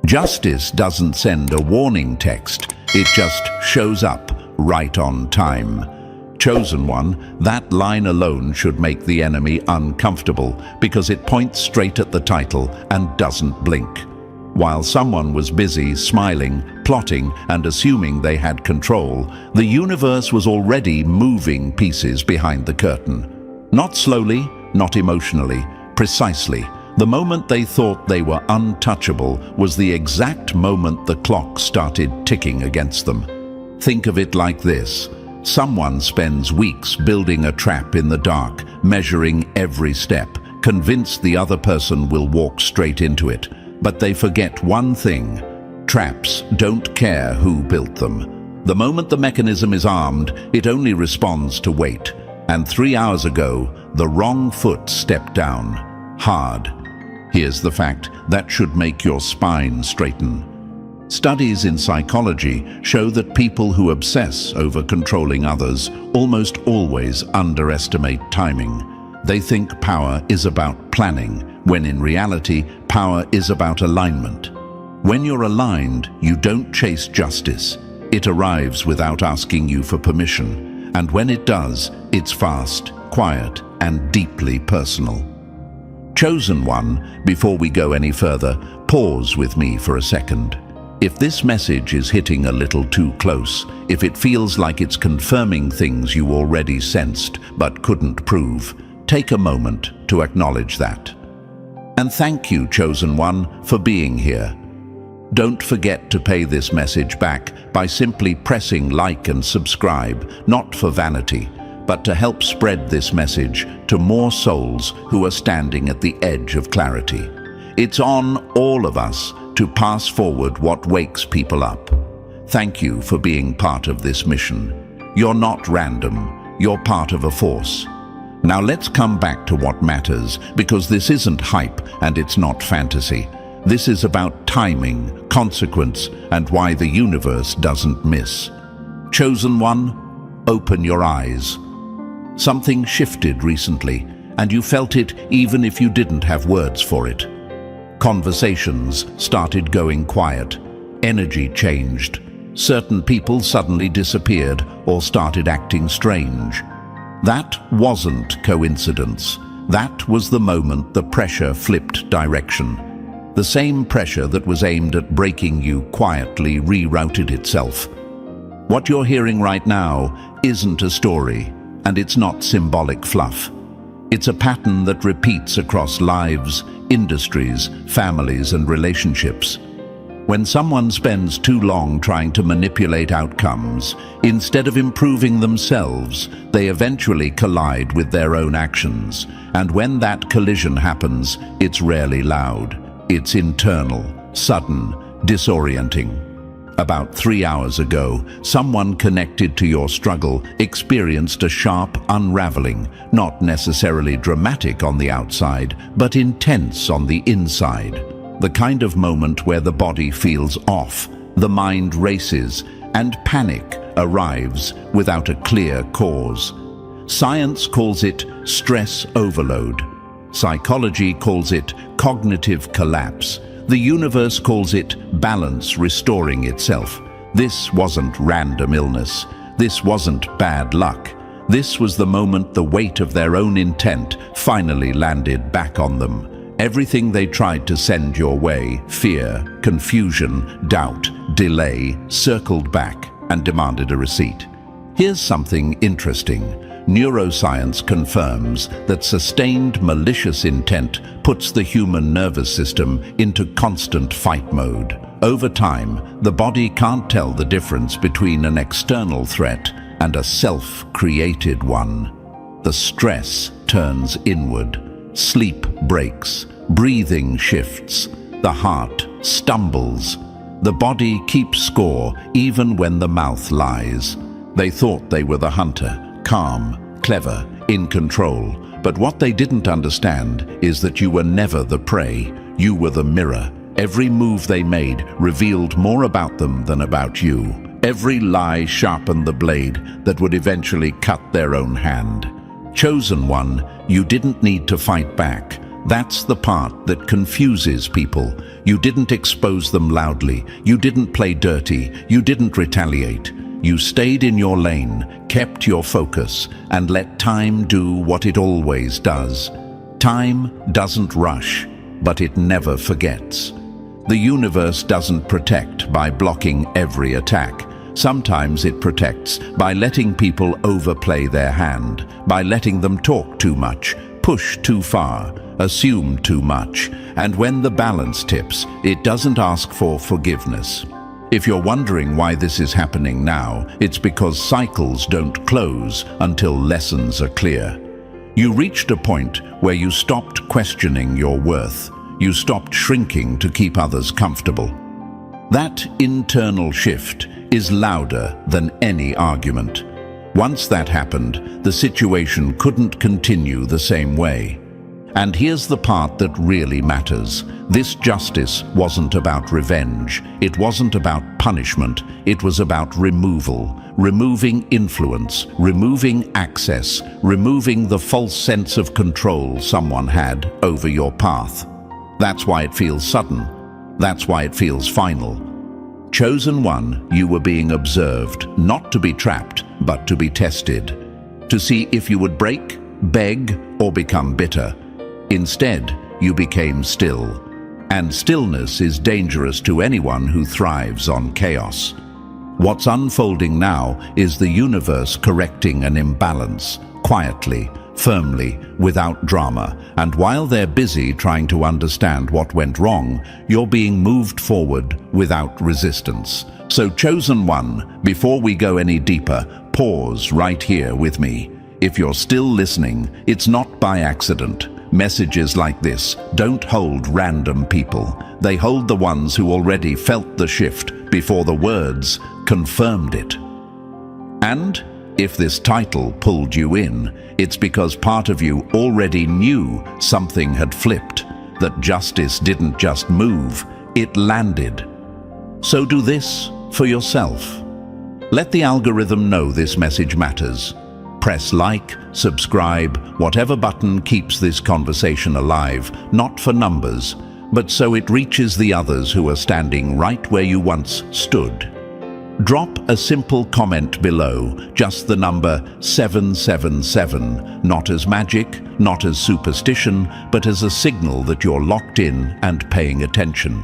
Justice doesn't send a warning text, it just shows up right on time. Chosen One, that line alone should make the enemy uncomfortable because it points straight at the title and doesn't blink. While someone was busy smiling, plotting, and assuming they had control, the universe was already moving pieces behind the curtain. Not slowly, not emotionally, precisely. The moment they thought they were untouchable was the exact moment the clock started ticking against them. Think of it like this. Someone spends weeks building a trap in the dark, measuring every step, convinced the other person will walk straight into it. But they forget one thing. Traps don't care who built them. The moment the mechanism is armed, it only responds to weight. And 3 hours ago, the wrong foot stepped down. Hard. Here's the fact that should make your spine straighten. Studies in psychology show that people who obsess over controlling others almost always underestimate timing. They think power is about planning, when in reality, power is about alignment. When you're aligned, you don't chase justice. It arrives without asking you for permission. And when it does, it's fast, quiet, and deeply personal. Chosen One, before we go any further, pause with me for a second. If this message is hitting a little too close, if it feels like it's confirming things you already sensed but couldn't prove, take a moment to acknowledge that. And thank you, Chosen One, for being here. Don't forget to pay this message back by simply pressing like and subscribe, not for vanity, but to help spread this message to more souls who are standing at the edge of clarity. It's on all of us to pass forward what wakes people up. Thank you for being part of this mission. You're not random, you're part of a force. Now let's come back to what matters, because this isn't hype and it's not fantasy. This is about timing, consequence, and why the universe doesn't miss. Chosen One, open your eyes. Something shifted recently, and you felt it even if you didn't have words for it. Conversations started going quiet. Energy changed. Certain people suddenly disappeared or started acting strange. That wasn't coincidence. That was the moment the pressure flipped direction. The same pressure that was aimed at breaking you quietly rerouted itself. What you're hearing right now isn't a story, and it's not symbolic fluff. It's a pattern that repeats across lives, industries, families, and relationships. When someone spends too long trying to manipulate outcomes, instead of improving themselves, they eventually collide with their own actions. And when that collision happens, it's rarely loud. It's internal, sudden, disorienting. About 3 hours ago, someone connected to your struggle experienced a sharp unraveling, not necessarily dramatic on the outside, but intense on the inside. The kind of moment where the body feels off, the mind races, and panic arrives without a clear cause. Science calls it stress overload. Psychology calls it cognitive collapse. The universe calls it balance restoring itself. This wasn't random illness. This wasn't bad luck. This was the moment the weight of their own intent finally landed back on them. Everything they tried to send your way, fear, confusion, doubt, delay, circled back and demanded a receipt. Here's something interesting. Neuroscience confirms that sustained malicious intent puts the human nervous system into constant fight mode. Over time, the body can't tell the difference between an external threat and a self-created one. The stress turns inward. Sleep breaks. Breathing shifts. The heart stumbles. The body keeps score even when the mouth lies. They thought they were the hunter. Calm, clever, in control. But what they didn't understand is that you were never the prey. You were the mirror. Every move they made revealed more about them than about you. Every lie sharpened the blade that would eventually cut their own hand. Chosen One, you didn't need to fight back. That's the part that confuses people. You didn't expose them loudly. You didn't play dirty. You didn't retaliate. You stayed in your lane, kept your focus, and let time do what it always does. Time doesn't rush, but it never forgets. The universe doesn't protect by blocking every attack. Sometimes it protects by letting people overplay their hand, by letting them talk too much, push too far, assume too much, and when the balance tips, it doesn't ask for forgiveness. If you're wondering why this is happening now, it's because cycles don't close until lessons are clear. You reached a point where you stopped questioning your worth. You stopped shrinking to keep others comfortable. That internal shift is louder than any argument. Once that happened, the situation couldn't continue the same way. And here's the part that really matters. This justice wasn't about revenge. It wasn't about punishment. It was about removal. Removing influence, removing access, removing the false sense of control someone had over your path. That's why it feels sudden. That's why it feels final. Chosen one, you were being observed, not to be trapped, but to be tested. To see if you would break, beg, or become bitter. Instead, you became still. And stillness is dangerous to anyone who thrives on chaos. What's unfolding now is the universe correcting an imbalance, quietly, firmly, without drama. And while they're busy trying to understand what went wrong, you're being moved forward without resistance. So, chosen one, before we go any deeper, pause right here with me. If you're still listening, it's not by accident. Messages like this don't hold random people. They hold the ones who already felt the shift before the words confirmed it. And if this title pulled you in, it's because part of you already knew something had flipped, that justice didn't just move, it landed. So do this for yourself. Let the algorithm know this message matters. Press like, subscribe, whatever button keeps this conversation alive, not for numbers, but so it reaches the others who are standing right where you once stood. Drop a simple comment below, just the number 777, not as magic, not as superstition, but as a signal that you're locked in and paying attention.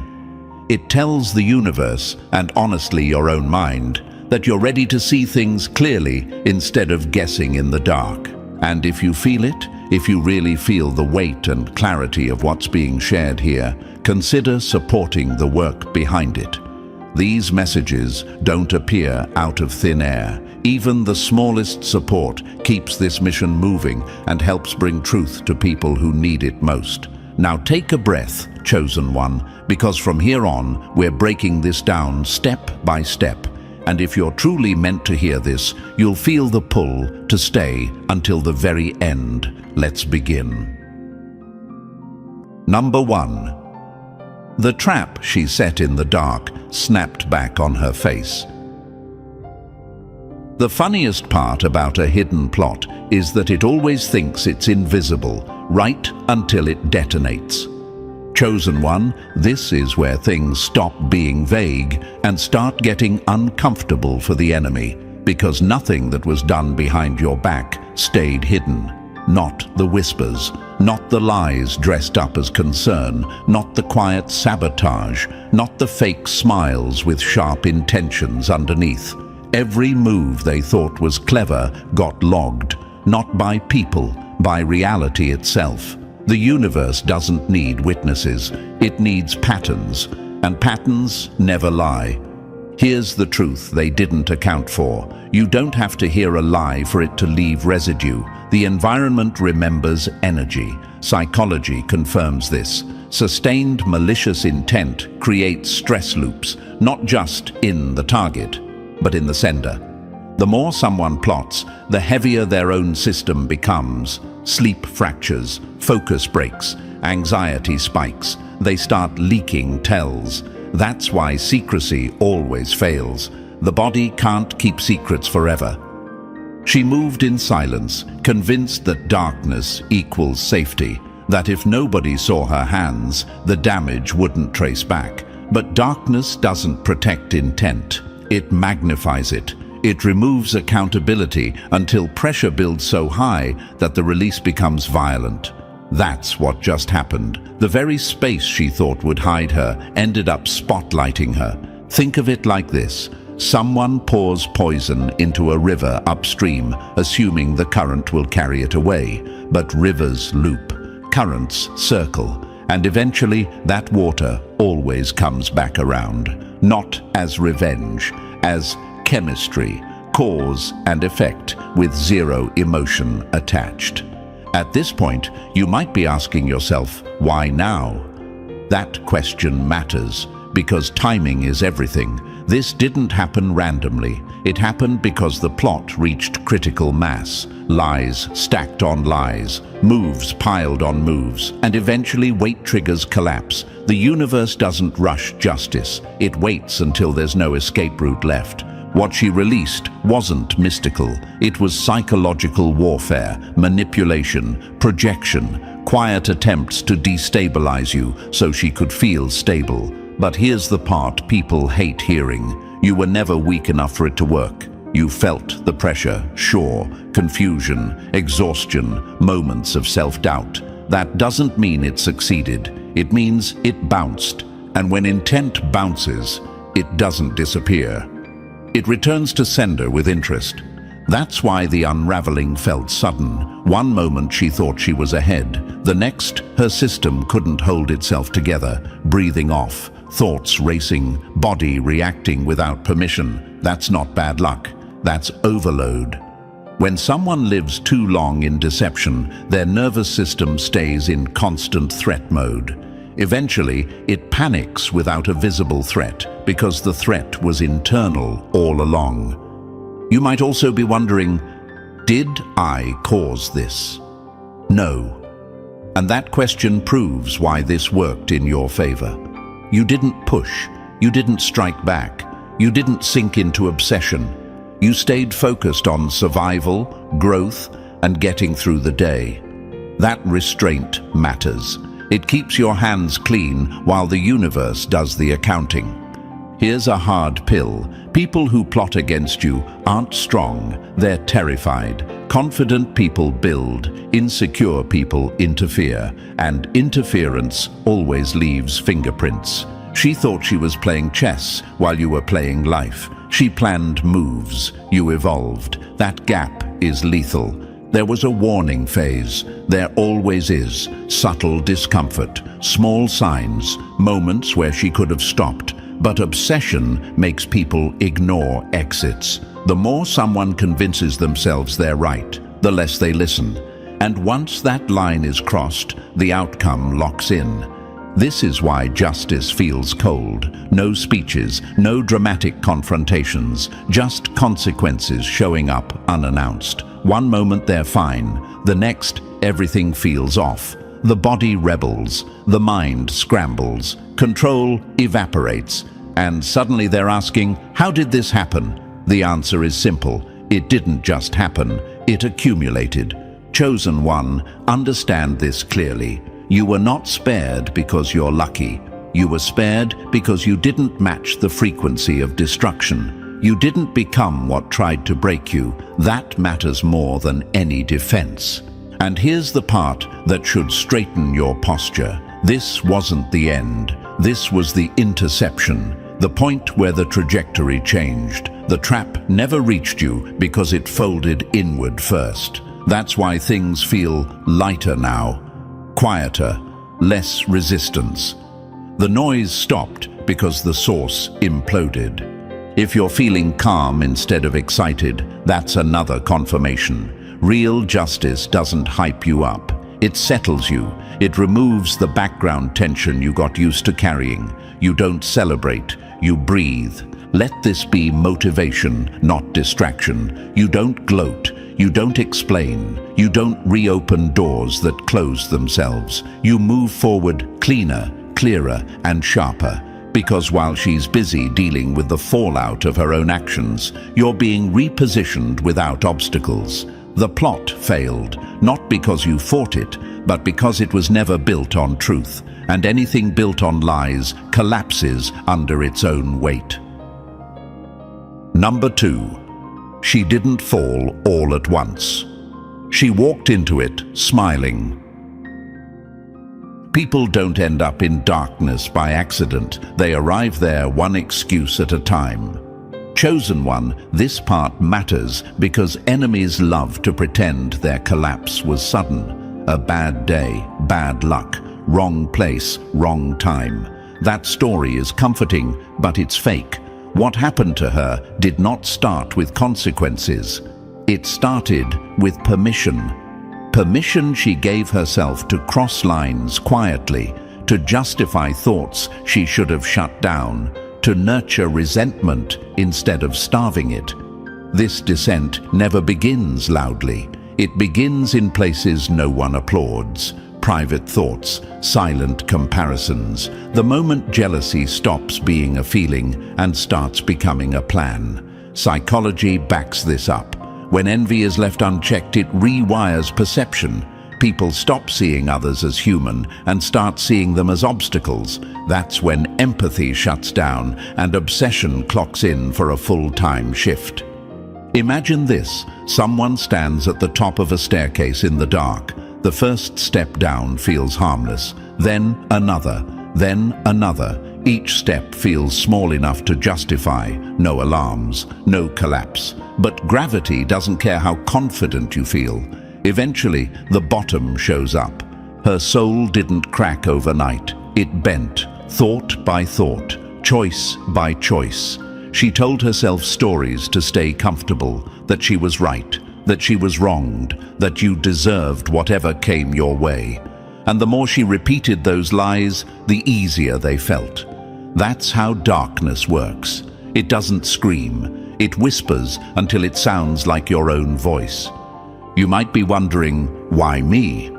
It tells the universe, and honestly your own mind, that you're ready to see things clearly instead of guessing in the dark. And if you feel it, if you really feel the weight and clarity of what's being shared here, consider supporting the work behind it. These messages don't appear out of thin air. Even the smallest support keeps this mission moving and helps bring truth to people who need it most. Now take a breath, chosen one, because from here on, we're breaking this down step by step. And if you're truly meant to hear this, you'll feel the pull to stay until the very end. Let's begin. Number 1. The trap she set in the dark snapped back on her face. The funniest part about a hidden plot is that it always thinks it's invisible, right until it detonates. Chosen one, this is where things stop being vague and start getting uncomfortable for the enemy, because nothing that was done behind your back stayed hidden. Not the whispers, not the lies dressed up as concern, not the quiet sabotage, not the fake smiles with sharp intentions underneath. Every move they thought was clever got logged, not by people, by reality itself. The universe doesn't need witnesses, it needs patterns, and patterns never lie. Here's the truth they didn't account for. You don't have to hear a lie for it to leave residue. The environment remembers energy. Psychology confirms this. Sustained malicious intent creates stress loops, not just in the target, but in the sender. The more someone plots, the heavier their own system becomes. Sleep fractures, focus breaks, anxiety spikes. They start leaking tells. That's why secrecy always fails. The body can't keep secrets forever. She moved in silence, convinced that darkness equals safety. that if nobody saw her hands, the damage wouldn't trace back. But darkness doesn't protect intent. It magnifies it. It removes accountability until pressure builds so high that the release becomes violent. That's what just happened. The very space she thought would hide her ended up spotlighting her. Think of it like this. Someone pours poison into a river upstream, assuming the current will carry it away. But rivers loop, currents circle, and eventually that water always comes back around. Not as revenge, as chemistry, cause and effect, with zero emotion attached. At this point, you might be asking yourself, why now? That question matters, because timing is everything. This didn't happen randomly. It happened because the plot reached critical mass. Lies stacked on lies, moves piled on moves, and eventually weight triggers collapse. The universe doesn't rush justice. It waits until there's no escape route left. What she released wasn't mystical. It was psychological warfare, manipulation, projection, quiet attempts to destabilize you so she could feel stable. But here's the part people hate hearing. You were never weak enough for it to work. You felt the pressure, sure, confusion, exhaustion, moments of self-doubt. That doesn't mean it succeeded. It means it bounced. And when intent bounces, it doesn't disappear. It returns to sender with interest. That's why the unraveling felt sudden. One moment she thought she was ahead. The next, her system couldn't hold itself together, breathing off, thoughts racing, body reacting without permission. That's not bad luck. That's overload. When someone lives too long in deception, their nervous system stays in constant threat mode. Eventually, it panics without a visible threat, because the threat was internal all along. You might also be wondering, did I cause this? No. And that question proves why this worked in your favor. You didn't push. You didn't strike back. You didn't sink into obsession. You stayed focused on survival, growth, and getting through the day. That restraint matters. It keeps your hands clean while the universe does the accounting. Here's a hard pill. People who plot against you aren't strong, they're terrified. Confident people build, insecure people interfere, and interference always leaves fingerprints. She thought she was playing chess while you were playing life. She planned moves, you evolved. That gap is lethal. There was a warning phase. There always is. Subtle discomfort, small signs, moments where she could have stopped. But obsession makes people ignore exits. The more someone convinces themselves they're right, the less they listen. And once that line is crossed, the outcome locks in. This is why justice feels cold. No speeches, no dramatic confrontations, just consequences showing up unannounced. One moment they're fine, the next everything feels off. The body rebels, the mind scrambles, control evaporates, and suddenly they're asking, how did this happen? The answer is simple. It didn't just happen, it accumulated. Chosen one, understand this clearly. You were not spared because you're lucky. You were spared because you didn't match the frequency of destruction. You didn't become what tried to break you. That matters more than any defense. And here's the part that should straighten your posture. This wasn't the end. This was the interception, the point where the trajectory changed. The trap never reached you because it folded inward first. That's why things feel lighter now, quieter, less resistance. The noise stopped because the source imploded. If you're feeling calm instead of excited, that's another confirmation. Real justice doesn't hype you up. It settles you. It removes the background tension you got used to carrying. You don't celebrate, you breathe. Let this be motivation, not distraction. You don't gloat. You don't explain. You don't reopen doors that close themselves. You move forward cleaner, clearer, and sharper. Because while she's busy dealing with the fallout of her own actions, you're being repositioned without obstacles. The plot failed, not because you fought it, but because it was never built on truth, and anything built on lies collapses under its own weight. Number 2. She didn't fall all at once. She walked into it smiling. People don't end up in darkness by accident. They arrive there one excuse at a time. Chosen one, this part matters because enemies love to pretend their collapse was sudden. A bad day, bad luck, wrong place, wrong time. That story is comforting, but it's fake. What happened to her did not start with consequences. It started with permission. Permission she gave herself to cross lines quietly, to justify thoughts she should have shut down, to nurture resentment instead of starving it. This descent never begins loudly. It begins in places no one applauds. Private thoughts, silent comparisons, the moment jealousy stops being a feeling and starts becoming a plan. Psychology backs this up. When envy is left unchecked, it rewires perception. People stop seeing others as human and start seeing them as obstacles. That's when empathy shuts down and obsession clocks in for a full-time shift. Imagine this. Someone stands at the top of a staircase in the dark. The first step down feels harmless, then another, then another. Each step feels small enough to justify. No alarms, no collapse. But gravity doesn't care how confident you feel. Eventually, the bottom shows up. Her soul didn't crack overnight. It bent, thought by thought, choice by choice. She told herself stories to stay comfortable, that she was right, that she was wronged, that you deserved whatever came your way. And the more she repeated those lies, the easier they felt. That's how darkness works. It doesn't scream. It whispers until it sounds like your own voice. You might be wondering, why me?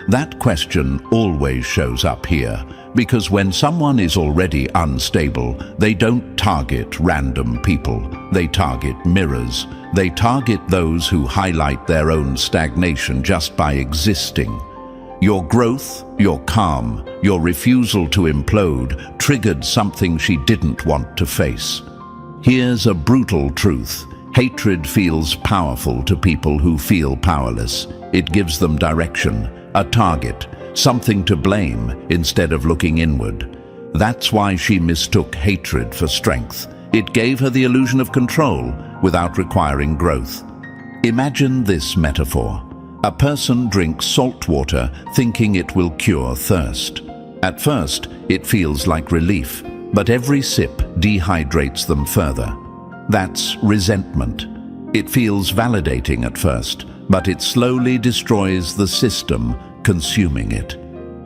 That question always shows up here, because when someone is already unstable, they don't target random people. They target mirrors. They target those who highlight their own stagnation just by existing. Your growth, your calm, your refusal to implode triggered something she didn't want to face. Here's a brutal truth. Hatred feels powerful to people who feel powerless. It gives them direction, a target, something to blame instead of looking inward. That's why she mistook hatred for strength. It gave her the illusion of control without requiring growth. Imagine this metaphor. A person drinks salt water thinking it will cure thirst. At first, it feels like relief, but every sip dehydrates them further. That's resentment. It feels validating at first, but it slowly destroys the system consuming it.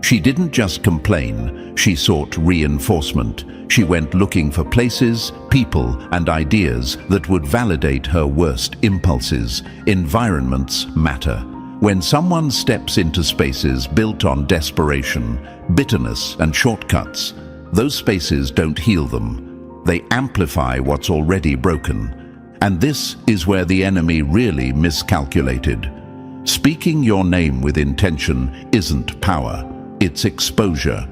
She didn't just complain, she sought reinforcement. She went looking for places, people, and ideas that would validate her worst impulses. Environments matter. When someone steps into spaces built on desperation, bitterness, and shortcuts, those spaces don't heal them. They amplify what's already broken. And this is where the enemy really miscalculated. Speaking your name with intention isn't power, it's exposure.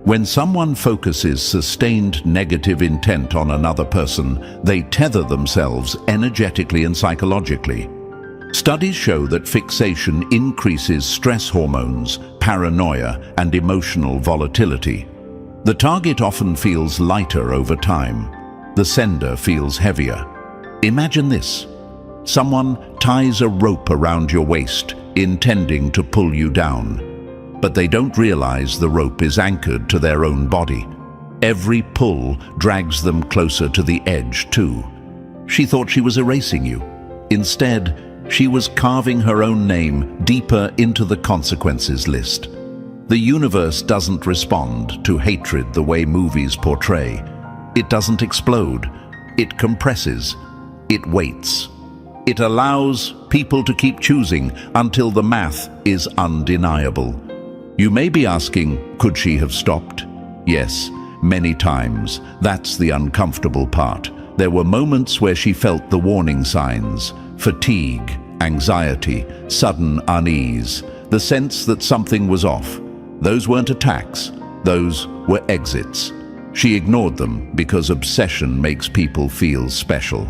When someone focuses sustained negative intent on another person, they tether themselves energetically and psychologically. Studies show that fixation increases stress hormones, paranoia, and emotional volatility. The target often feels lighter over time. The sender feels heavier. Imagine this. Someone ties a rope around your waist, intending to pull you down. But they don't realize the rope is anchored to their own body. Every pull drags them closer to the edge, too. She thought she was erasing you. Instead, she was carving her own name deeper into the consequences list. The universe doesn't respond to hatred the way movies portray. It doesn't explode. It compresses. It waits. It allows people to keep choosing until the math is undeniable. You may be asking, could she have stopped? Yes, many times. That's the uncomfortable part. There were moments where she felt the warning signs: fatigue, anxiety, sudden unease. the sense that something was off. Those weren't attacks, those were exits. She ignored them because obsession makes people feel special.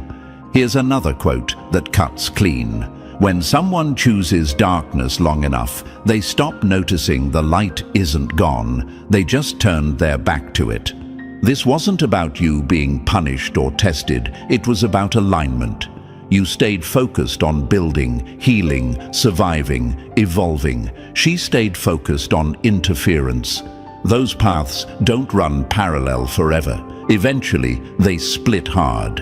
Here's another quote that cuts clean. When someone chooses darkness long enough, they stop noticing the light isn't gone, they just turned their back to it. This wasn't about you being punished or tested, it was about alignment. You stayed focused on building, healing, surviving, evolving. She stayed focused on interference. Those paths don't run parallel forever. Eventually, they split hard.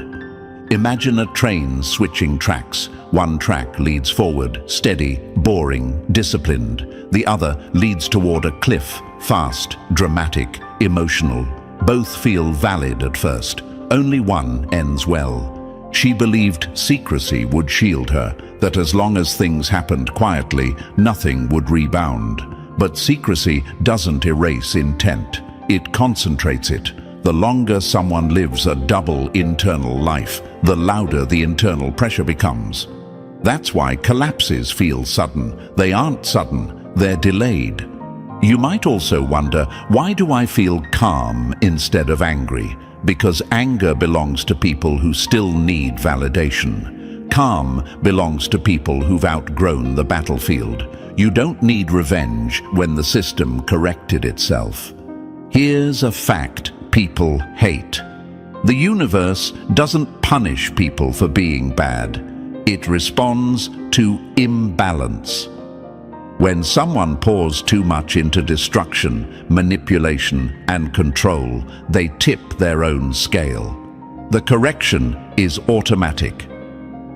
Imagine a train switching tracks. One track leads forward, steady, boring, disciplined. The other leads toward a cliff, fast, dramatic, emotional. Both feel valid at first. Only one ends well. She believed secrecy would shield her, that as long as things happened quietly, nothing would rebound. But secrecy doesn't erase intent. It concentrates it. The longer someone lives a double internal life, the louder the internal pressure becomes. That's why collapses feel sudden. They aren't sudden, they're delayed. You might also wonder, why do I feel calm instead of angry? Because anger belongs to people who still need validation. Calm belongs to people who've outgrown the battlefield. You don't need revenge when the system corrected itself. Here's a fact people hate. The universe doesn't punish people for being bad. It responds to imbalance. When someone pours too much into destruction, manipulation, and control, they tip their own scale. The correction is automatic.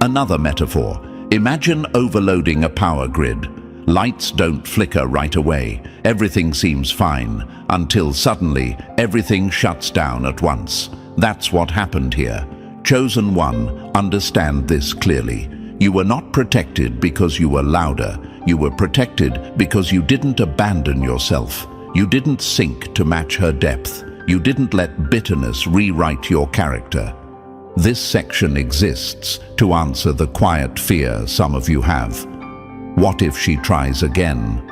Another metaphor. Imagine overloading a power grid. Lights don't flicker right away. Everything seems fine, until suddenly everything shuts down at once. That's what happened here. Chosen one, understand this clearly. You were not protected because you were louder. You were protected because you didn't abandon yourself. You didn't sink to match her depth. You didn't let bitterness rewrite your character. This section exists to answer the quiet fear some of you have. What if she tries again?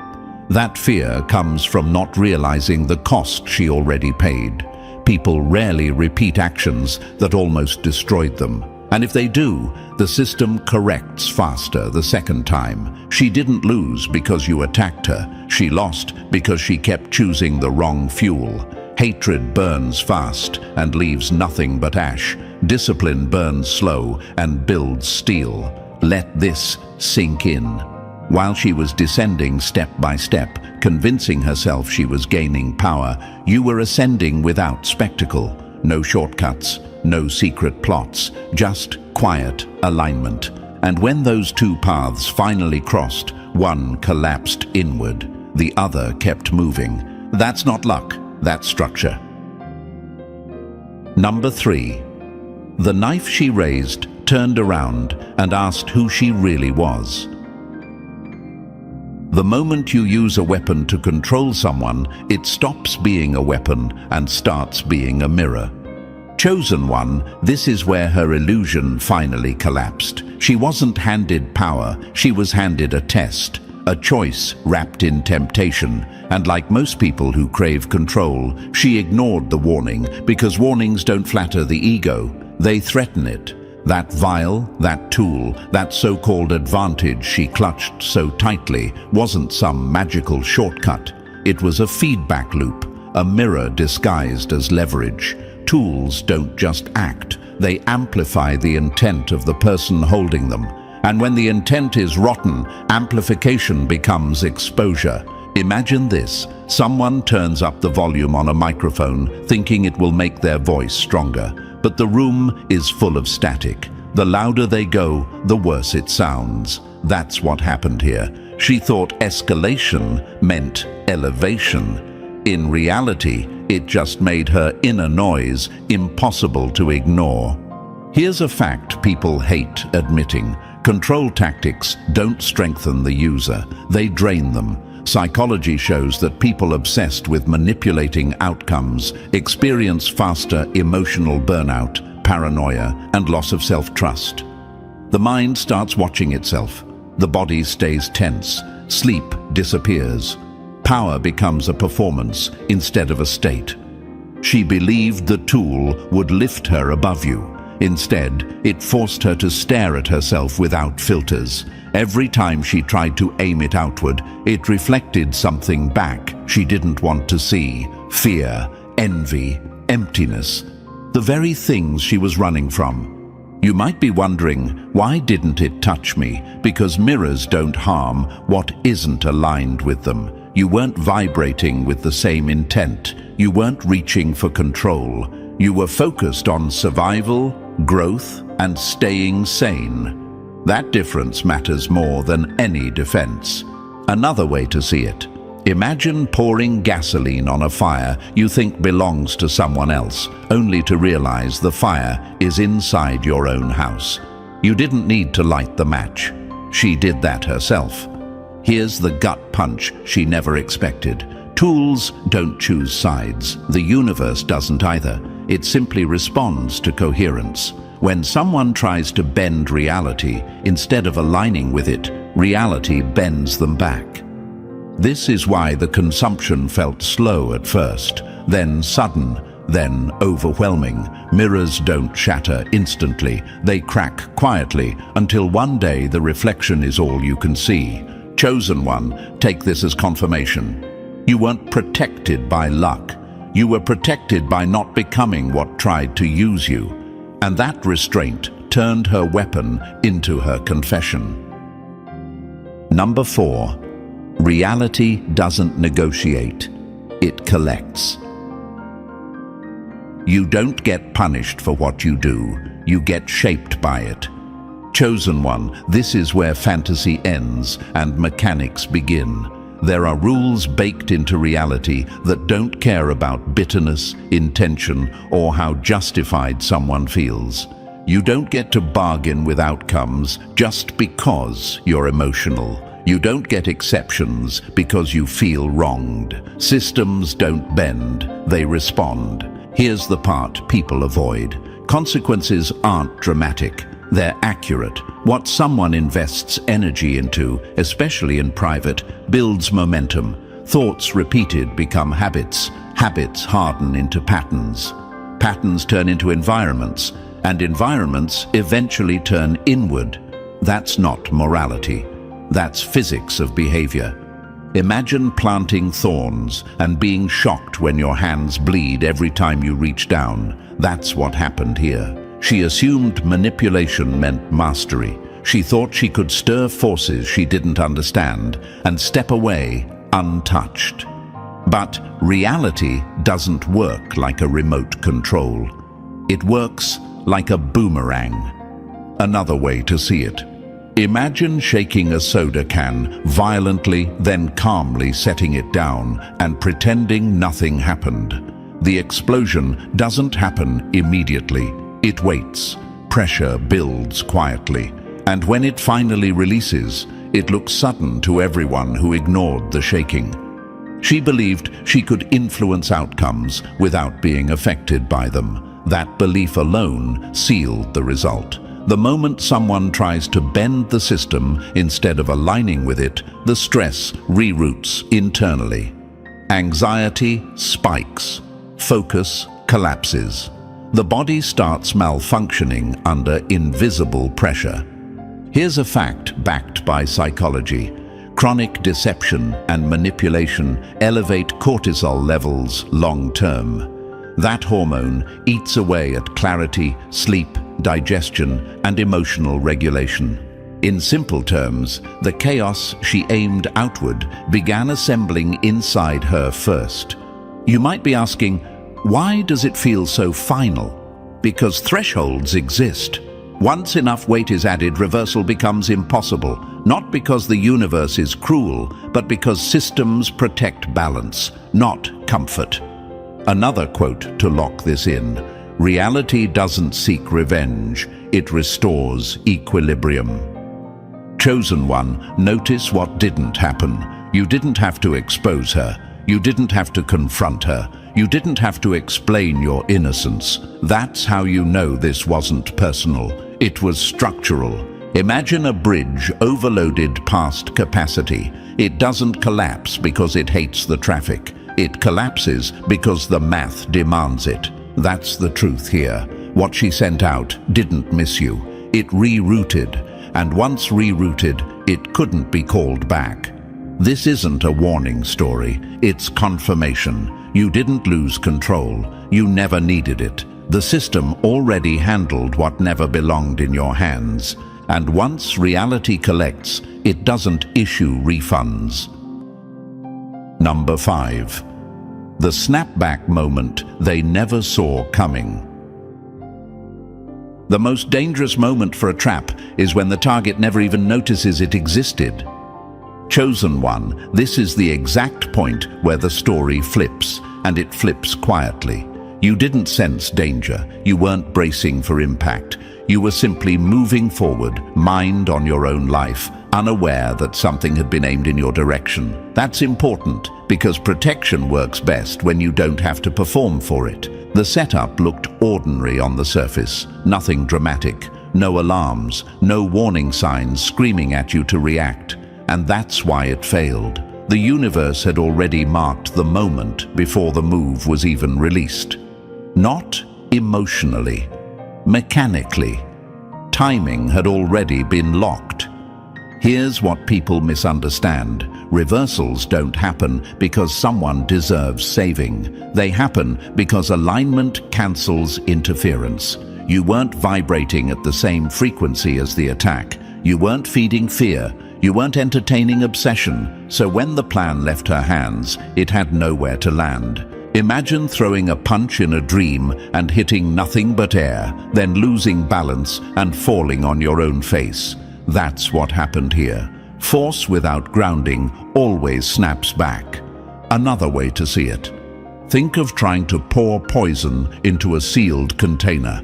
That fear comes from not realizing the cost she already paid. People rarely repeat actions that almost destroyed them. And if they do, the system corrects faster the second time. She didn't lose because you attacked her. She lost because she kept choosing the wrong fuel. Hatred burns fast and leaves nothing but ash. Discipline burns slow and builds steel. Let this sink in. While she was descending step by step, convincing herself she was gaining power, you were ascending without spectacle. No shortcuts, no secret plots, just quiet alignment. And when those two paths finally crossed, one collapsed inward, the other kept moving. That's not luck, that's structure. Number 3. The knife she raised turned around and asked who she really was. The moment you use a weapon to control someone, it stops being a weapon and starts being a mirror. Chosen one, this is where her illusion finally collapsed. She wasn't handed power, she was handed a test, a choice wrapped in temptation. And like most people who crave control, she ignored the warning because warnings don't flatter the ego, they threaten it. That vial, that tool, that so-called advantage she clutched so tightly wasn't some magical shortcut. It was a feedback loop, a mirror disguised as leverage. Tools don't just act, they amplify the intent of the person holding them. And when the intent is rotten, amplification becomes exposure. Imagine this. Someone turns up the volume on a microphone thinking it will make their voice stronger. But the room is full of static. The louder they go, the worse it sounds. That's what happened here. She thought escalation meant elevation. In reality, it just made her inner noise impossible to ignore. Here's a fact people hate admitting. Control tactics don't strengthen the user, they drain them. Psychology shows that people obsessed with manipulating outcomes experience faster emotional burnout, paranoia, and loss of self-trust. The mind starts watching itself. The body stays tense. Sleep disappears. Power becomes a performance instead of a state. She believed the tool would lift her above you. Instead, it forced her to stare at herself without filters. Every time she tried to aim it outward, it reflected something back she didn't want to see. Fear, envy, emptiness. The very things she was running from. You might be wondering, why didn't it touch me? Because mirrors don't harm what isn't aligned with them. You weren't vibrating with the same intent. You weren't reaching for control. You were focused on survival, growth, and staying sane. That difference matters more than any defense. Another way to see it. Imagine pouring gasoline on a fire you think belongs to someone else, only to realize the fire is inside your own house. You didn't need to light the match. She did that herself. Here's the gut punch she never expected. Tools don't choose sides. The universe doesn't either. It simply responds to coherence. When someone tries to bend reality, instead of aligning with it, reality bends them back. This is why the consumption felt slow at first, then sudden, then overwhelming. Mirrors don't shatter instantly. They crack quietly until one day the reflection is all you can see. Chosen one, take this as confirmation. You weren't protected by luck. You were protected by not becoming what tried to use you. And that restraint turned her weapon into her confession. Number 4. Reality doesn't negotiate. It collects. You don't get punished for what you do. You get shaped by it. Chosen one, this is where fantasy ends and mechanics begin. There are rules baked into reality that don't care about bitterness, intention, or how justified someone feels. You don't get to bargain with outcomes just because you're emotional. You don't get exceptions because you feel wronged. Systems don't bend, they respond. Here's the part people avoid. Consequences aren't dramatic. They're accurate. What someone invests energy into, especially in private, builds momentum. Thoughts repeated become habits. Habits harden into patterns. Patterns turn into environments, and environments eventually turn inward. That's not morality. That's physics of behavior. Imagine planting thorns and being shocked when your hands bleed every time you reach down. That's what happened here. She assumed manipulation meant mastery. She thought she could stir forces she didn't understand and step away untouched. But reality doesn't work like a remote control. It works like a boomerang. Another way to see it. Imagine shaking a soda can violently, then calmly setting it down and pretending nothing happened. The explosion doesn't happen immediately. It waits. Pressure builds quietly. And when it finally releases, it looks sudden to everyone who ignored the shaking. She believed she could influence outcomes without being affected by them. That belief alone sealed the result. The moment someone tries to bend the system instead of aligning with it, the stress reroutes internally. Anxiety spikes. Focus collapses. The body starts malfunctioning under invisible pressure. Here's a fact backed by psychology. Chronic deception and manipulation elevate cortisol levels long-term. That hormone eats away at clarity, sleep, digestion, and emotional regulation. In simple terms, the chaos she aimed outward began assembling inside her first. You might be asking, why does it feel so final? Because thresholds exist. Once enough weight is added, reversal becomes impossible, not because the universe is cruel, but because systems protect balance, not comfort. Another quote to lock this in: reality doesn't seek revenge, it restores equilibrium. Chosen one, notice what didn't happen. You didn't have to expose her. You didn't have to confront her. You didn't have to explain your innocence. That's how you know this wasn't personal. It was structural. Imagine a bridge overloaded past capacity. It doesn't collapse because it hates the traffic. It collapses because the math demands it. That's the truth here. What she sent out didn't miss you. It rerouted, and once rerouted, it couldn't be called back. This isn't a warning story. It's confirmation. You didn't lose control. You never needed it. The system already handled what never belonged in your hands. And once reality collects, it doesn't issue refunds. Number 5. The snapback moment they never saw coming. The most dangerous moment for a trap is when the target never even notices it existed. Chosen one, this is the exact point where the story flips, and it flips quietly. You didn't sense danger. You weren't bracing for impact. You were simply moving forward, mind on your own life, unaware that something had been aimed in your direction. That's important, because protection works best when you don't have to perform for it. The setup looked ordinary on the surface, nothing dramatic, no alarms, no warning signs screaming at you to react. And that's why it failed. The universe had already marked the moment before the move was even released. Not emotionally, mechanically. Timing had already been locked. Here's what people misunderstand. Reversals don't happen because someone deserves saving. They happen because alignment cancels interference. You weren't vibrating at the same frequency as the attack. You weren't feeding fear. You weren't entertaining obsession. So when the plan left her hands, it had nowhere to land. Imagine throwing a punch in a dream and hitting nothing but air, then losing balance and falling on your own face. That's what happened here. Force without grounding always snaps back. Another way to see it. Think of trying to pour poison into a sealed container.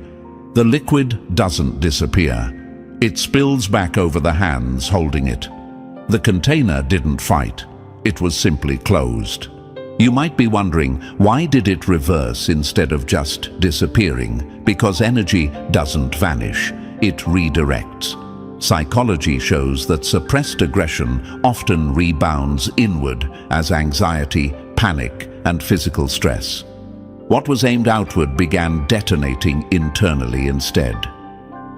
The liquid doesn't disappear. It spills back over the hands holding it. The container didn't fight. It was simply closed. You might be wondering, why did it reverse instead of just disappearing? Because energy doesn't vanish. It redirects. Psychology shows that suppressed aggression often rebounds inward as anxiety, panic, and physical stress. What was aimed outward began detonating internally instead.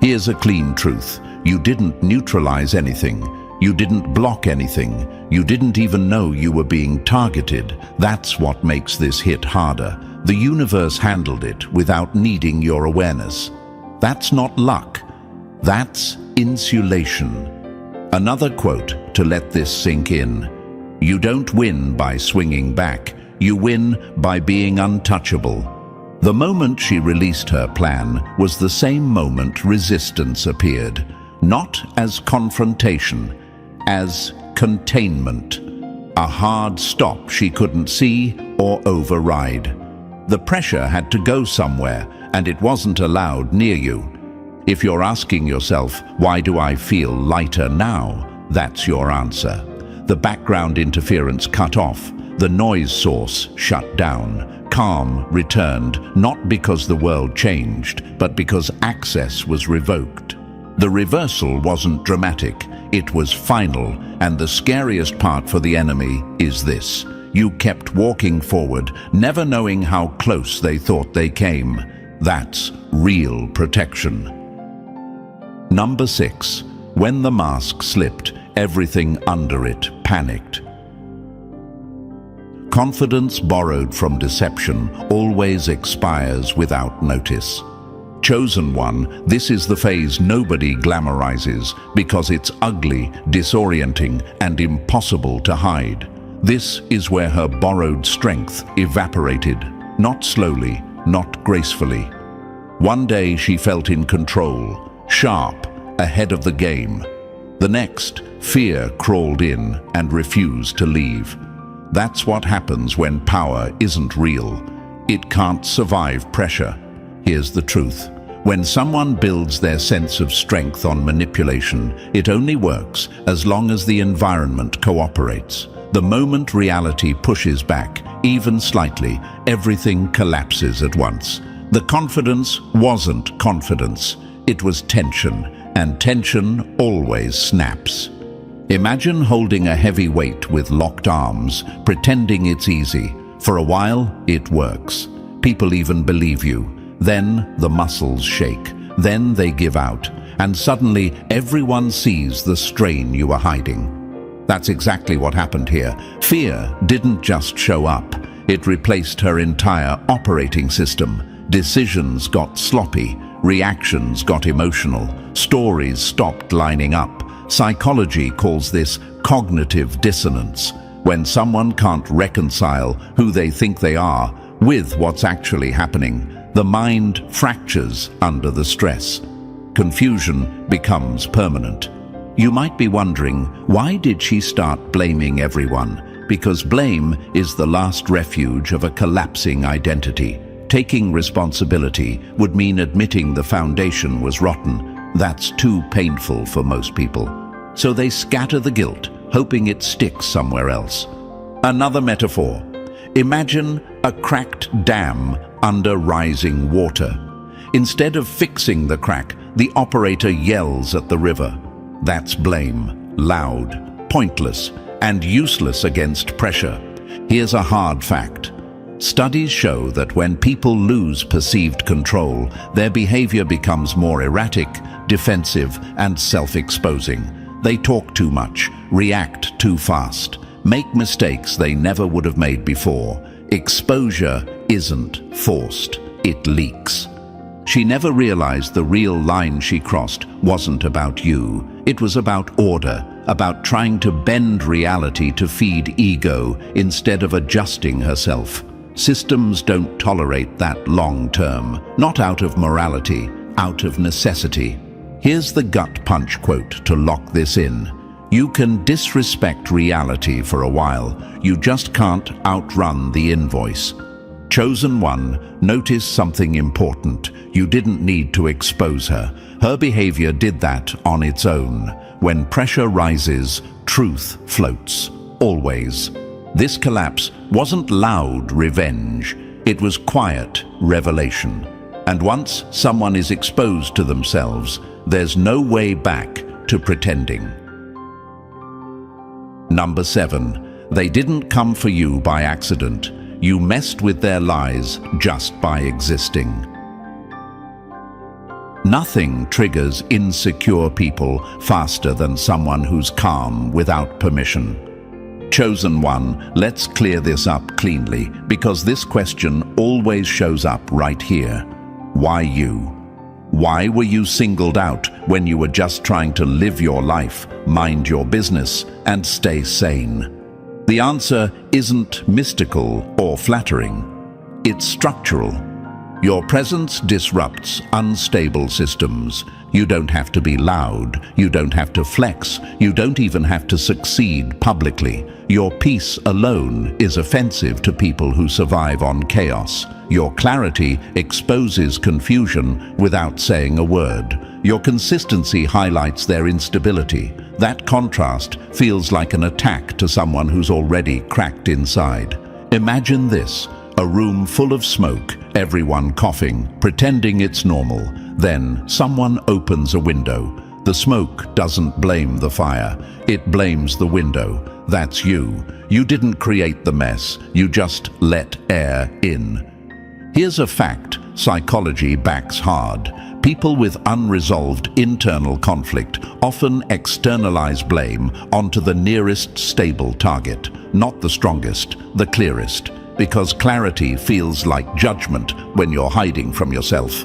Here's a clean truth. You didn't neutralize anything. You didn't block anything. You didn't even know you were being targeted. That's what makes this hit harder. The universe handled it without needing your awareness. That's not luck. That's insulation. Another quote to let this sink in. You don't win by swinging back. You win by being untouchable. The moment she released her plan was the same moment resistance appeared. Not as confrontation, as containment. A hard stop she couldn't see or override. The pressure had to go somewhere, and it wasn't allowed near you. If you're asking yourself, why do I feel lighter now? That's your answer. The background interference cut off. The noise source shut down. Calm returned, not because the world changed, but because access was revoked. The reversal wasn't dramatic. It was final, and the scariest part for the enemy is this. You kept walking forward, never knowing how close they thought they came. That's real protection. Number 6. When the mask slipped, everything under it panicked. Confidence borrowed from deception always expires without notice. Chosen one, this is the phase nobody glamorizes because it's ugly, disorienting, and impossible to hide. This is where her borrowed strength evaporated, not slowly, not gracefully. One day she felt in control, sharp, ahead of the game. The next, fear crawled in and refused to leave. That's what happens when power isn't real. It can't survive pressure. Here's the truth. When someone builds their sense of strength on manipulation, it only works as long as the environment cooperates. The moment reality pushes back, even slightly, everything collapses at once. The confidence wasn't confidence. It was tension, and tension always snaps. Imagine holding a heavy weight with locked arms, pretending it's easy. For a while, it works. People even believe you. Then the muscles shake. Then they give out. And suddenly, everyone sees the strain you are hiding. That's exactly what happened here. Fear didn't just show up. It replaced her entire operating system. Decisions got sloppy. Reactions got emotional. Stories stopped lining up. Psychology calls this cognitive dissonance, when someone can't reconcile who they think they are with what's actually happening. The mind fractures under the stress. Confusion becomes permanent. You might be wondering, why did she start blaming everyone? Because blame is the last refuge of a collapsing identity. Taking responsibility would mean admitting the foundation was rotten. That's too painful for most people. So they scatter the guilt, hoping it sticks somewhere else. Another metaphor. Imagine a cracked dam under rising water. Instead of fixing the crack, the operator yells at the river. That's blame, loud, pointless, and useless against pressure. Here's a hard fact. Studies show that when people lose perceived control, their behavior becomes more erratic, defensive, and self-exposing. They talk too much, react too fast, make mistakes they never would have made before. Exposure isn't forced, it leaks. She never realized the real line she crossed wasn't about you. It was about order, about trying to bend reality to feed ego instead of adjusting herself. Systems don't tolerate that long term, not out of morality, out of necessity. Here's the gut punch quote to lock this in. You can disrespect reality for a while, you just can't outrun the invoice. Chosen one, notice something important. You didn't need to expose her. Her behavior did that on its own. When pressure rises, truth floats. Always. This collapse wasn't loud revenge. It was quiet revelation. And once someone is exposed to themselves, there's no way back to pretending. Number 7. They didn't come for you by accident. You messed with their lies just by existing. Nothing triggers insecure people faster than someone who's calm without permission. Chosen one, let's clear this up cleanly, because this question always shows up right here. Why you? Why were you singled out when you were just trying to live your life, mind your business, and stay sane? The answer isn't mystical or flattering. It's structural. Your presence disrupts unstable systems. You don't have to be loud. You don't have to flex. You don't even have to succeed publicly. Your peace alone is offensive to people who survive on chaos. Your clarity exposes confusion without saying a word. Your consistency highlights their instability. That contrast feels like an attack to someone who's already cracked inside. Imagine this, a room full of smoke, everyone coughing, pretending it's normal. Then someone opens a window. The smoke doesn't blame the fire, it blames the window. That's you. You didn't create the mess, you just let air in. Here's a fact psychology backs hard. People with unresolved internal conflict often externalize blame onto the nearest stable target, not the strongest, the clearest, because clarity feels like judgment when you're hiding from yourself.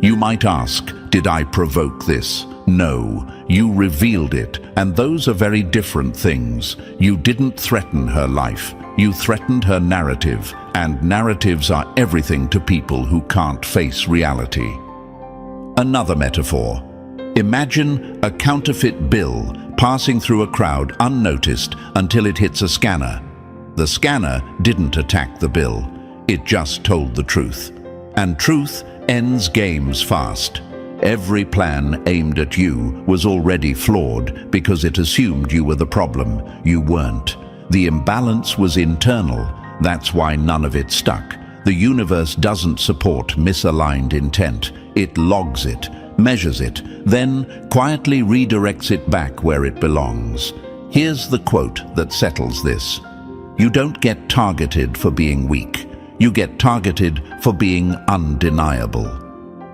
You might ask, did I provoke this? No, you revealed it, and those are very different things. You didn't threaten her life. You threatened her narrative, and narratives are everything to people who can't face reality. Another metaphor. Imagine a counterfeit bill passing through a crowd unnoticed until it hits a scanner. The scanner didn't attack the bill. It just told the truth. And truth ends games fast. Every plan aimed at you was already flawed because it assumed you were the problem. You weren't. The imbalance was internal. That's why none of it stuck. The universe doesn't support misaligned intent. It logs it. measures it, then quietly redirects it back where it belongs. Here's the quote that settles this. You don't get targeted for being weak. You get targeted for being undeniable.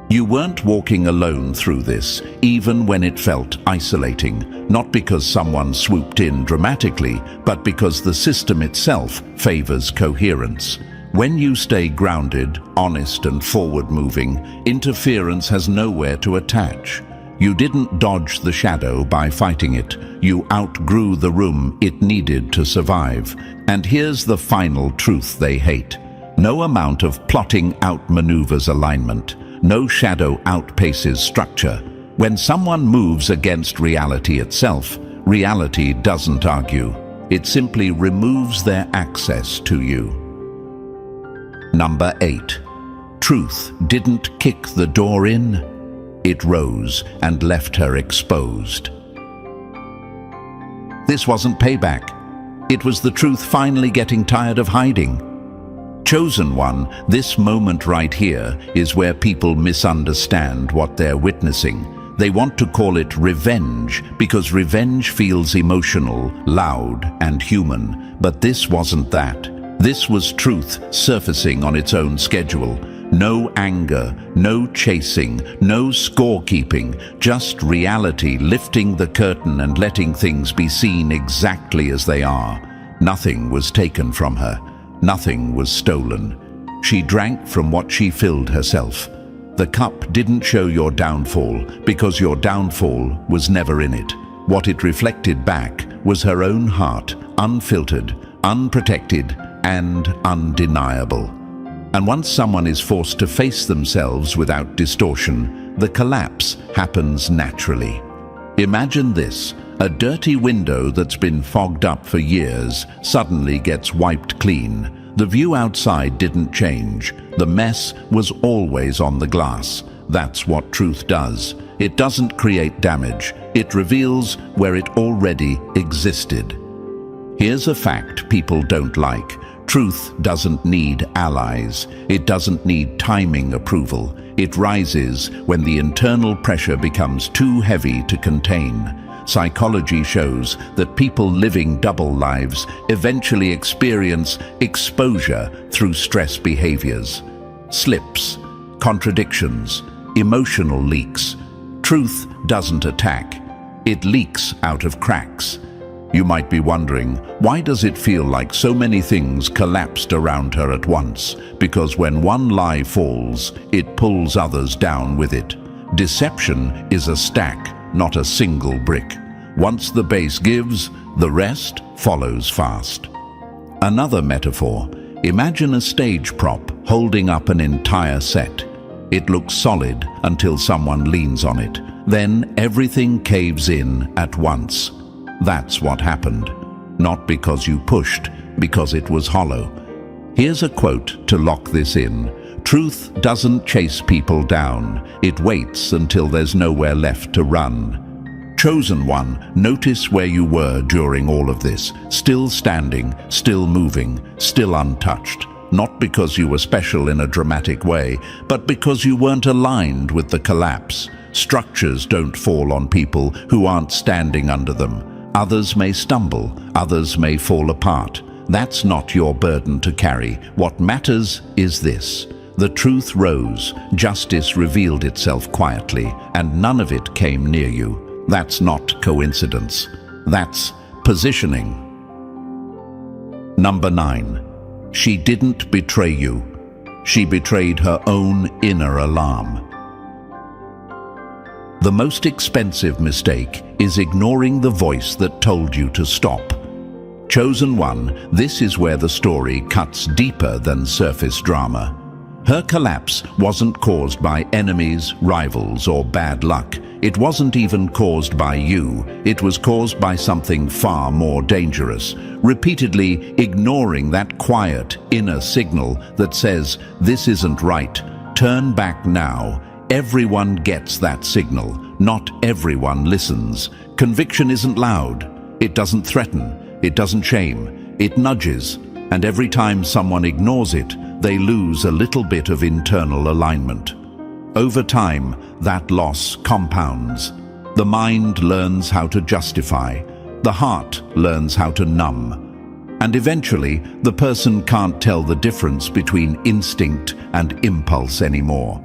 You weren't walking alone through this, even when it felt isolating, not because someone swooped in dramatically, but because the system itself favors coherence. When you stay grounded, honest and forward-moving, interference has nowhere to attach. You didn't dodge the shadow by fighting it. You outgrew the room it needed to survive. And here's the final truth they hate. No amount of plotting outmaneuvers alignment. No shadow outpaces structure. When someone moves against reality itself, reality doesn't argue. It simply removes their access to you. Number 8. Truth didn't kick the door in. It rose and left her exposed. This wasn't payback. It was the truth finally getting tired of hiding. Chosen one, this moment right here is where people misunderstand what they're witnessing. They want to call it revenge because revenge feels emotional, loud, and human. But this wasn't that. This was truth surfacing on its own schedule. No anger, no chasing, no scorekeeping, just reality lifting the curtain and letting things be seen exactly as they are. Nothing was taken from her. Nothing was stolen. She drank from what she filled herself. The cup didn't show your downfall because your downfall was never in it. What it reflected back was her own heart, unfiltered, unprotected, and undeniable. And once someone is forced to face themselves without distortion, the collapse happens naturally. Imagine this. A dirty window that's been fogged up for years suddenly gets wiped clean. The view outside didn't change. The mess was always on the glass. That's what truth does. It doesn't create damage. It reveals where it already existed. Here's a fact people don't like. Truth doesn't need allies. It doesn't need timing approval. It rises when the internal pressure becomes too heavy to contain. Psychology shows that people living double lives eventually experience exposure through stress behaviors, slips, contradictions, emotional leaks. Truth doesn't attack. It leaks out of cracks. You might be wondering, why does it feel like so many things collapsed around her at once? Because when one lie falls, it pulls others down with it. Deception is a stack, not a single brick. Once the base gives, the rest follows fast. Another metaphor. Imagine a stage prop holding up an entire set. It looks solid until someone leans on it. Then everything caves in at once. That's what happened. Not because you pushed, because it was hollow. Here's a quote to lock this in. Truth doesn't chase people down. It waits until there's nowhere left to run. Chosen one, notice where you were during all of this. Still standing, still moving, still untouched. Not because you were special in a dramatic way, but because you weren't aligned with the collapse. Structures don't fall on people who aren't standing under them. Others may stumble, others may fall apart. That's not your burden to carry. What matters is this. The truth rose, justice revealed itself quietly, and none of it came near you. That's not coincidence. That's positioning. Number 9. She didn't betray you. She betrayed her own inner alarm. The most expensive mistake is ignoring the voice that told you to stop. Chosen one, this is where the story cuts deeper than surface drama. Her collapse wasn't caused by enemies, rivals, or bad luck. It wasn't even caused by you. It was caused by something far more dangerous. Repeatedly ignoring that quiet inner signal that says, "This isn't right. Turn back now." Everyone gets that signal. Not everyone listens. Conviction isn't loud. It doesn't threaten. It doesn't shame. It nudges. And every time someone ignores it, they lose a little bit of internal alignment. Over time, that loss compounds. The mind learns how to justify. The heart learns how to numb. And eventually, the person can't tell the difference between instinct and impulse anymore.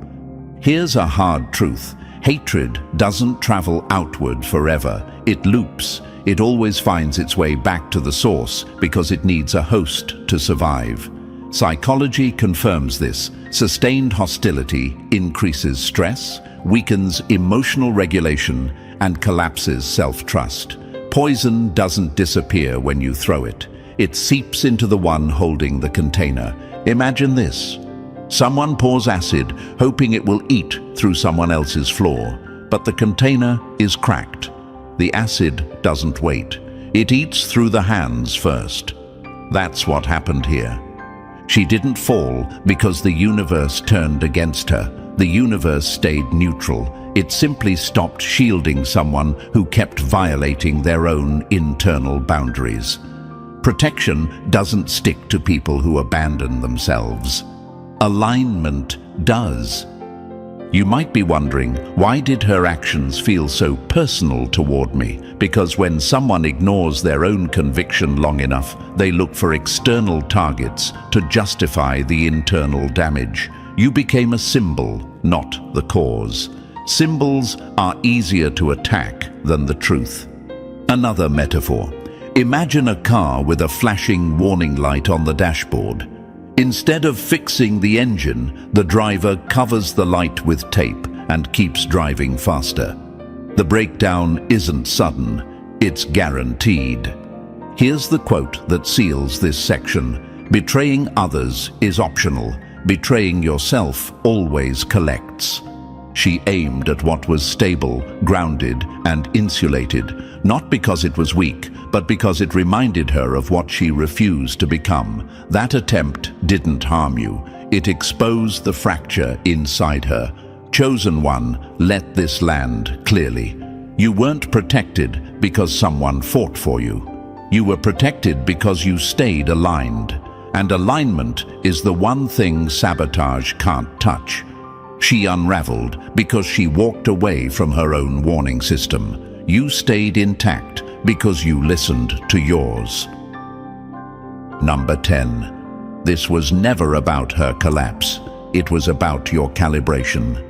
Here's a hard truth. Hatred doesn't travel outward forever. It loops. It always finds its way back to the source because it needs a host to survive. Psychology confirms this. Sustained hostility increases stress, weakens emotional regulation, and collapses self-trust. Poison doesn't disappear when you throw it. It seeps into the one holding the container. Imagine this. Someone pours acid, hoping it will eat through someone else's floor, but the container is cracked. The acid doesn't wait. It eats through the hands first. That's what happened here. She didn't fall because the universe turned against her. The universe stayed neutral. It simply stopped shielding someone who kept violating their own internal boundaries. Protection doesn't stick to people who abandon themselves. Alignment does. You might be wondering, why did her actions feel so personal toward me? Because when someone ignores their own conviction long enough, they look for external targets to justify the internal damage. You became a symbol, not the cause. Symbols are easier to attack than the truth. Another metaphor. Imagine a car with a flashing warning light on the dashboard. Instead of fixing the engine, the driver covers the light with tape and keeps driving faster. The breakdown isn't sudden, it's guaranteed. Here's the quote that seals this section. Betraying others is optional. Betraying yourself always collects. She aimed at what was stable, grounded, and insulated, not because it was weak, but because it reminded her of what she refused to become. That attempt didn't harm you. It exposed the fracture inside her. Chosen one, let this land clearly. You weren't protected because someone fought for you. You were protected because you stayed aligned. And alignment is the one thing sabotage can't touch. She unraveled because she walked away from her own warning system. You stayed intact because you listened to yours. Number 10. This was never about her collapse. It was about your calibration.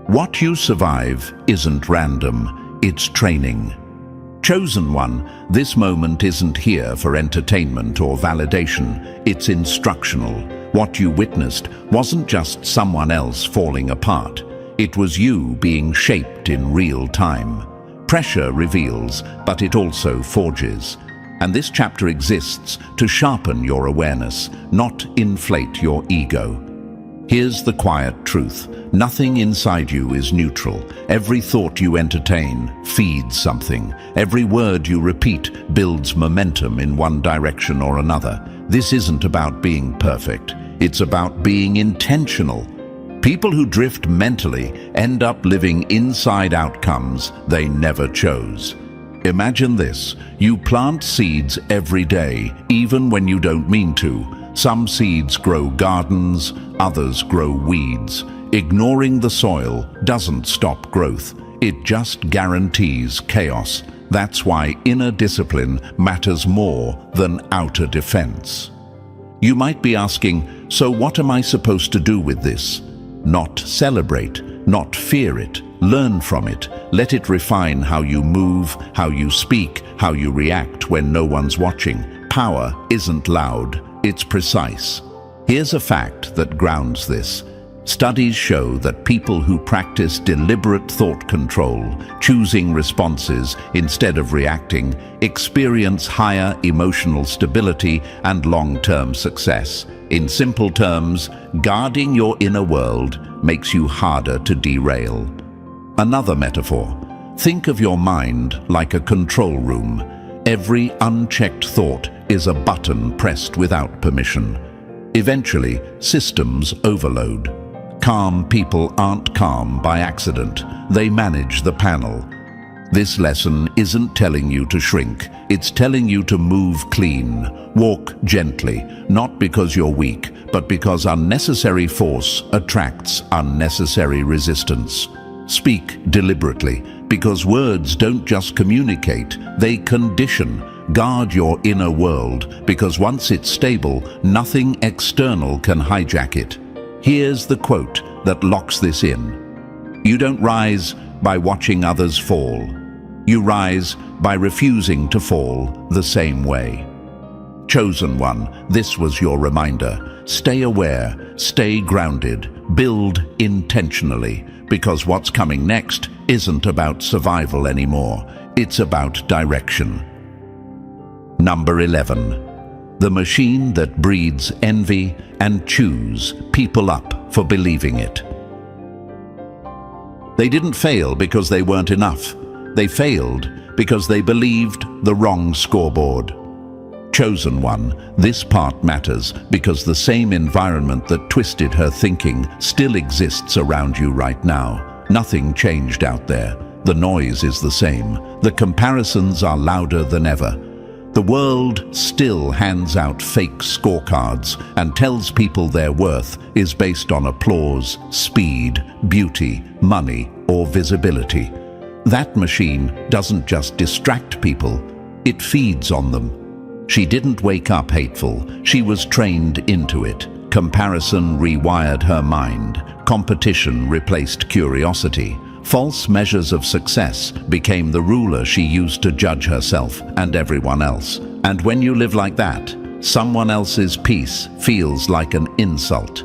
What you survive isn't random, it's training. Chosen one, this moment isn't here for entertainment or validation, it's instructional. What you witnessed wasn't just someone else falling apart. It was you being shaped in real time. Pressure reveals, but it also forges. And this chapter exists to sharpen your awareness, not inflate your ego. Here's the quiet truth. Nothing inside you is neutral. Every thought you entertain feeds something. Every word you repeat builds momentum in one direction or another. This isn't about being perfect. It's about being intentional. People who drift mentally end up living inside outcomes they never chose. Imagine this. You plant seeds every day, even when you don't mean to. Some seeds grow gardens, others grow weeds. Ignoring the soil doesn't stop growth. It just guarantees chaos. That's why inner discipline matters more than outer defense. You might be asking, so what am I supposed to do with this? Not celebrate, not fear it. Learn from it. Let it refine how you move, how you speak, how you react when no one's watching. Power isn't loud, it's precise. Here's a fact that grounds this. Studies show that people who practice deliberate thought control, choosing responses instead of reacting, experience higher emotional stability and long-term success. In simple terms, guarding your inner world makes you harder to derail. Another metaphor. Think of your mind like a control room. Every unchecked thought is a button pressed without permission. Eventually, systems overload. Calm people aren't calm by accident. They manage the panel. This lesson isn't telling you to shrink, it's telling you to move clean. Walk gently, not because you're weak, but because unnecessary force attracts unnecessary resistance. Speak deliberately, because words don't just communicate, they condition. Guard your inner world, because once it's stable, nothing external can hijack it. Here's the quote that locks this in. You don't rise by watching others fall. You rise by refusing to fall the same way. Chosen one, this was your reminder. Stay aware, stay grounded, build intentionally, because what's coming next isn't about survival anymore. It's about direction. Number 11. The machine that breeds envy and chews people up for believing it. They didn't fail because they weren't enough. They failed because they believed the wrong scoreboard. Chosen one, this part matters because the same environment that twisted her thinking still exists around you right now. Nothing changed out there. The noise is the same. The comparisons are louder than ever. The world still hands out fake scorecards and tells people their worth is based on applause, speed, beauty, money, or visibility. That machine doesn't just distract people, it feeds on them. She didn't wake up hateful, she was trained into it. Comparison rewired her mind. Competition replaced curiosity. False measures of success became the ruler she used to judge herself and everyone else. And when you live like that, someone else's peace feels like an insult.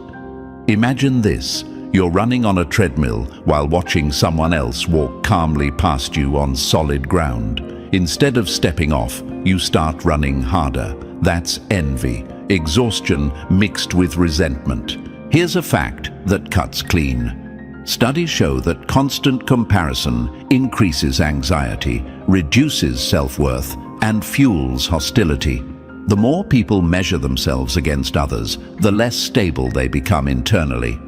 Imagine this. You're running on a treadmill while watching someone else walk calmly past you on solid ground. Instead of stepping off, you start running harder. That's envy, exhaustion mixed with resentment. Here's a fact that cuts clean. Studies show that constant comparison increases anxiety, reduces self-worth, and fuels hostility. The more people measure themselves against others, the less stable they become internally.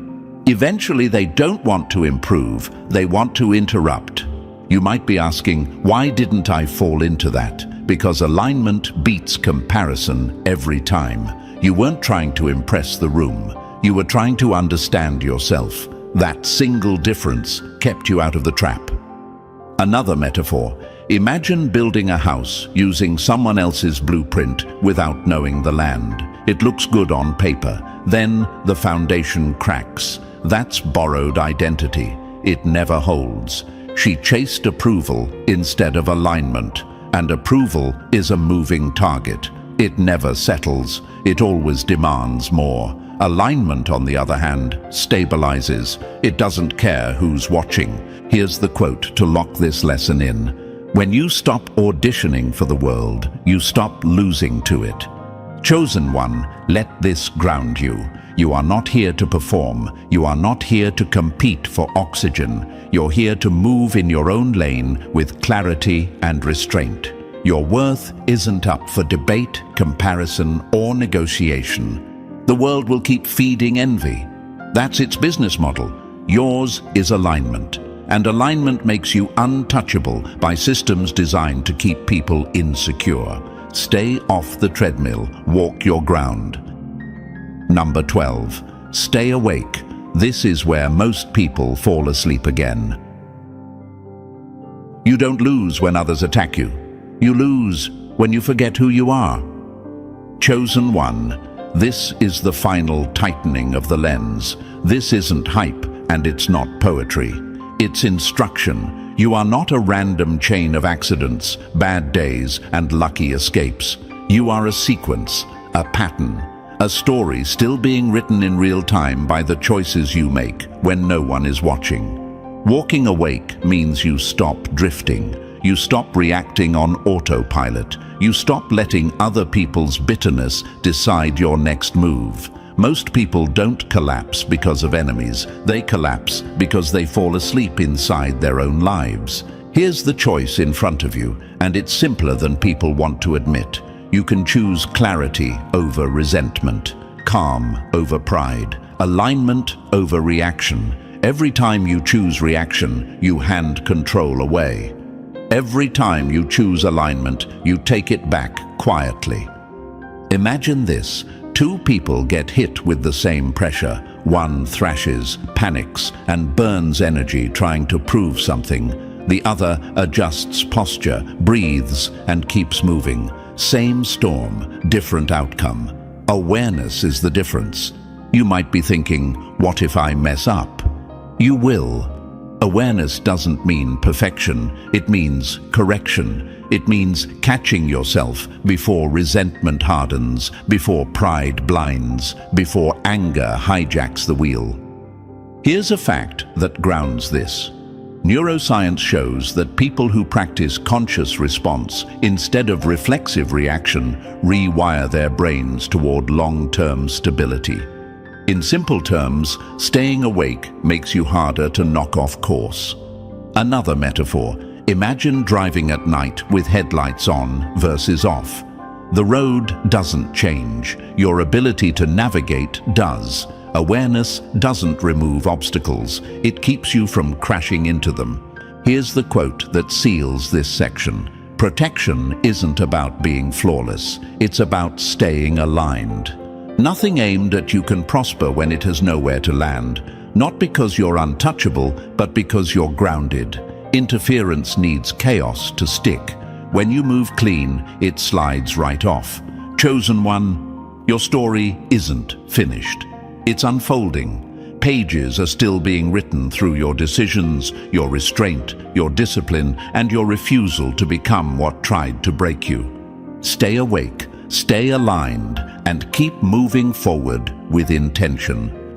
Eventually, they don't want to improve, they want to interrupt. You might be asking, why didn't I fall into that? Because alignment beats comparison every time. You weren't trying to impress the room. You were trying to understand yourself. That single difference kept you out of the trap. Another metaphor. Imagine building a house using someone else's blueprint without knowing the land. It looks good on paper. Then the foundation cracks. That's borrowed identity. It never holds. She chased approval instead of alignment, and approval is a moving target. It never settles. It always demands more. Alignment, on the other hand, stabilizes. It doesn't care who's watching. Here's the quote to lock this lesson in. When you stop auditioning for the world, you stop losing to it. Chosen one, let this ground you. You are not here to perform. You are not here to compete for oxygen. You're here to move in your own lane with clarity and restraint. Your worth isn't up for debate, comparison, or negotiation. The world will keep feeding envy. That's its business model. Yours is alignment. And alignment makes you untouchable by systems designed to keep people insecure. Stay off the treadmill. Walk your ground. Number 12. Stay awake. This is where most people fall asleep again. You don't lose when others attack you. You lose when you forget who you are. Chosen one. This is the final tightening of the lens. This isn't hype, and it's not poetry. It's instruction. You are not a random chain of accidents, bad days, and lucky escapes. You are a sequence, a pattern, a story still being written in real time by the choices you make when no one is watching. Walking awake means you stop drifting. You stop reacting on autopilot. You stop letting other people's bitterness decide your next move. Most people don't collapse because of enemies. They collapse because they fall asleep inside their own lives. Here's the choice in front of you, and it's simpler than people want to admit. You can choose clarity over resentment, calm over pride, alignment over reaction. Every time you choose reaction, you hand control away. Every time you choose alignment, you take it back quietly. Imagine this. Two people get hit with the same pressure. One thrashes, panics, and burns energy trying to prove something. The other adjusts posture, breathes, and keeps moving. Same storm, different outcome. Awareness is the difference. You might be thinking, what if I mess up? You will. Awareness doesn't mean perfection, it means correction. It means catching yourself before resentment hardens, before pride blinds, before anger hijacks the wheel. Here's a fact that grounds this. Neuroscience shows that people who practice conscious response instead of reflexive reaction rewire their brains toward long-term stability. In simple terms, staying awake makes you harder to knock off course. Another metaphor. Imagine driving at night with headlights on versus off. The road doesn't change. Your ability to navigate does. Awareness doesn't remove obstacles. It keeps you from crashing into them. Here's the quote that seals this section. Protection isn't about being flawless. It's about staying aligned. Nothing aimed at you can prosper when it has nowhere to land. Not because you're untouchable, but because you're grounded. Interference needs chaos to stick. When you move clean, it slides right off. Chosen one, your story isn't finished. It's unfolding. Pages are still being written through your decisions, your restraint, your discipline, and your refusal to become what tried to break you. Stay awake, stay aligned, and keep moving forward with intention.